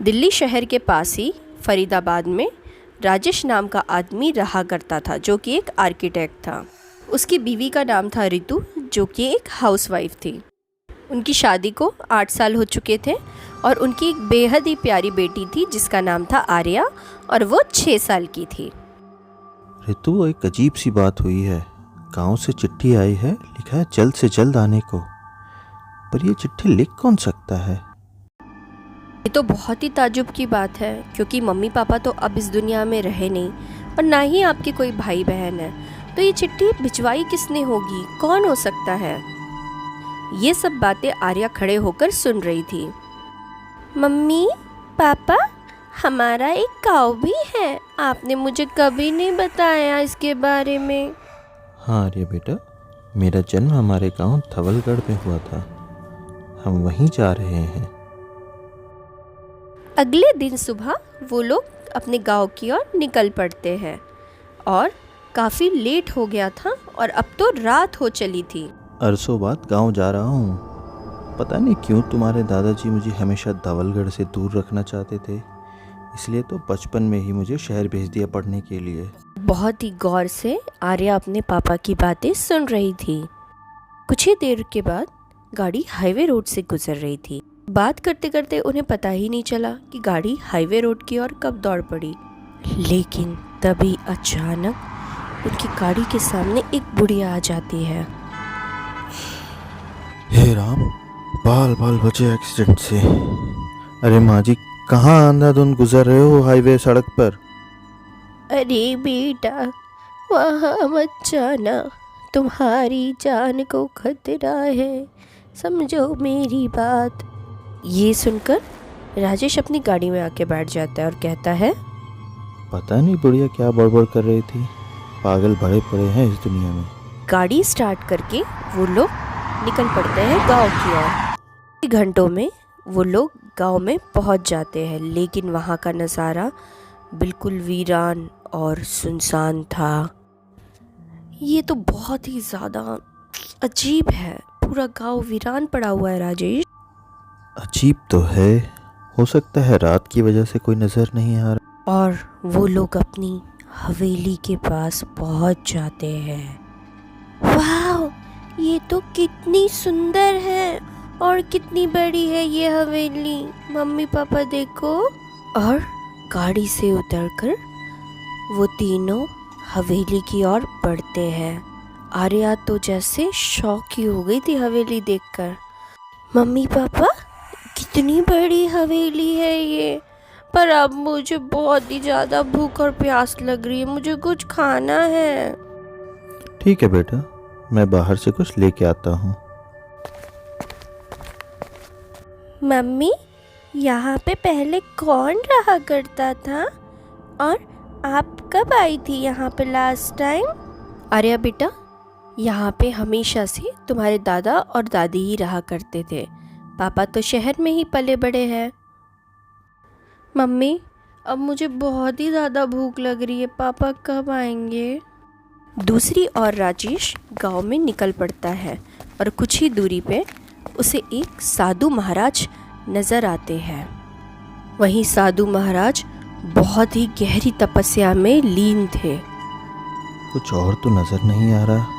दिल्ली शहर के पास ही फरीदाबाद में राजेश नाम का आदमी रहा करता था, जो कि एक आर्किटेक्ट था। उसकी बीवी का नाम था रितु, जो कि एक हाउसवाइफ थी। उनकी शादी को 8 साल हो चुके थे और उनकी एक बेहद ही प्यारी बेटी थी जिसका नाम था आर्या, और वो 6 साल की थी। रितु, एक अजीब सी बात हुई है। गांव से चिट्ठी आई है, लिखा है जल्द से जल्द आने को। पर ये चिट्ठी लिख कौन सकता है? ये तो बहुत ही ताज्जुब की बात है, क्योंकि मम्मी पापा तो अब इस दुनिया में रहे नहीं और ना ही आपके कोई भाई बहन है। तो ये चिट्ठी भिजवाई किसने होगी, कौन हो सकता है? ये सब बातें आर्या खड़े होकर सुन रही थी। मम्मी पापा, हमारा एक काऊ भी है, आपने मुझे कभी नहीं बताया इसके बारे में। हाँ आर्या बेटा, मेरा जन्म हमारे गांव धवलगढ़ में हुआ था। हम वहीं जा रहे हैं। अगले दिन सुबह वो लोग अपने गांव की ओर निकल पड़ते हैं और काफ़ी लेट हो गया था और अब तो रात हो चली थी। अरसों बाद गांव जा रहा हूँ। पता नहीं क्यों तुम्हारे दादाजी मुझे हमेशा धवलगढ़ से दूर रखना चाहते थे, इसलिए तो बचपन में ही मुझे शहर भेज दिया पढ़ने के लिए। बहुत ही गौर से आर्या अपने पापा की बातें सुन रही थी। कुछ ही देर के बाद गाड़ी हाईवे रोड से गुजर रही थी। बात करते करते उन्हें पता ही नहीं चला कि गाड़ी हाईवे रोड की ओर कब दौड़ पड़ी। लेकिन तभी अचानक उनकी गाड़ी के सामने एक बुढ़िया आ जाती है। हे राम, बाल बाल बचे एक्सीडेंट से। अरे माँ जी, कहाँ अंधाधुंध गुजर रहे हो हाईवे सड़क पर? अरे बेटा, वहाँ मत जाना, तुम्हारी जान को खतरा है, समझो मेरी बात। ये सुनकर राजेश अपनी गाड़ी में आके बैठ जाता है और कहता है, पता नहीं बुढ़िया क्या बड़बड़ कर रही थी। पागल भरे पड़े हैं इस दुनिया में। गाड़ी स्टार्ट करके वो लोग निकल पड़ते हैं गांव की ओर। घंटों में वो लोग गांव में पहुंच जाते हैं, लेकिन वहां का नज़ारा बिल्कुल वीरान और सुनसान था। ये तो बहुत ही ज़्यादा अजीब है, पूरा गांव वीरान पड़ा हुआ है राजेश। अजीब तो है, हो सकता है रात की वजह से कोई नज़र नहीं आ रहा। और वो लोग अपनी हवेली के पास पहुंच जाते हैं। वाह, ये तो कितनी सुंदर है और कितनी बड़ी है ये हवेली, मम्मी पापा देखो। और गाड़ी से उतरकर वो तीनों हवेली की ओर बढ़ते हैं। आर्या तो जैसे शॉक ही हो गई थी हवेली देखकर। मम्मी पापा, कितनी बड़ी हवेली है ये, पर अब मुझे बहुत ही ज़्यादा भूख और प्यास लग रही है, मुझे कुछ खाना है। ठीक है बेटा, मैं बाहर से कुछ लेके आता हूँ। मम्मी, यहाँ पे पहले कौन रहा करता था और आप कब आई थी यहाँ पे लास्ट टाइम? आर्या बेटा, यहाँ पे हमेशा से तुम्हारे दादा और दादी ही रहा करते थे, पापा तो शहर में ही पले बड़े हैं। मम्मी, अब मुझे बहुत ही ज़्यादा भूख लग रही है, पापा कब आएंगे? दूसरी ओर राजेश गांव में निकल पड़ता है और कुछ ही दूरी पे उसे एक साधु महाराज नज़र आते हैं। वहीं साधु महाराज बहुत ही गहरी तपस्या में लीन थे। कुछ और तो नज़र नहीं आ रहा।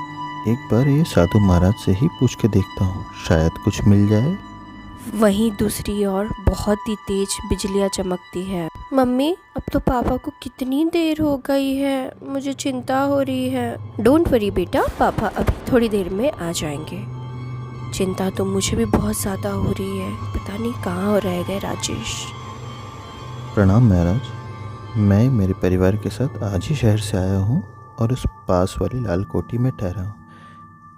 एक बार ये साधु महाराज से ही पूछ के देखता हूँ, शायद कुछ मिल जाए। वहीं दूसरी ओर बहुत ही तेज बिजलियाँ चमकती है। मम्मी, अब तो पापा को कितनी देर हो गई है, मुझे चिंता हो रही है। डोंट वरी बेटा, पापा अभी थोड़ी देर में आ जाएंगे। चिंता तो मुझे भी बहुत ज़्यादा हो रही है, पता नहीं कहाँ रह गए राजेश। प्रणाम महाराज, मैं मेरे परिवार के साथ आज ही शहर से आया हूँ और उस पास वाली लाल कोठी में ठहरा हूँ।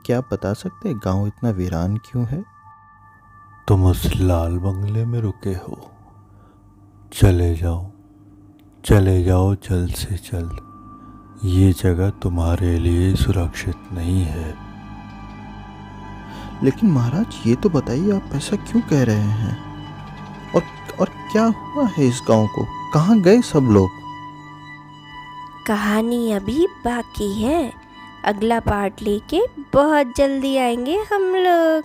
क्या आप बता सकते हैं गांव इतना वीरान क्यों है? तुम उस लाल बंगले में रुके हो, चले जाओ जल्द से जल्द। ये जगह तुम्हारे लिए सुरक्षित नहीं है। लेकिन महाराज, ये तो बताइए आप ऐसा क्यों कह रहे हैं? और क्या हुआ है इस गांव को? कहाँ गए सब लोग? कहानी अभी बाकी है, अगला पार्ट लेके बहुत जल्दी आएंगे हम लोग।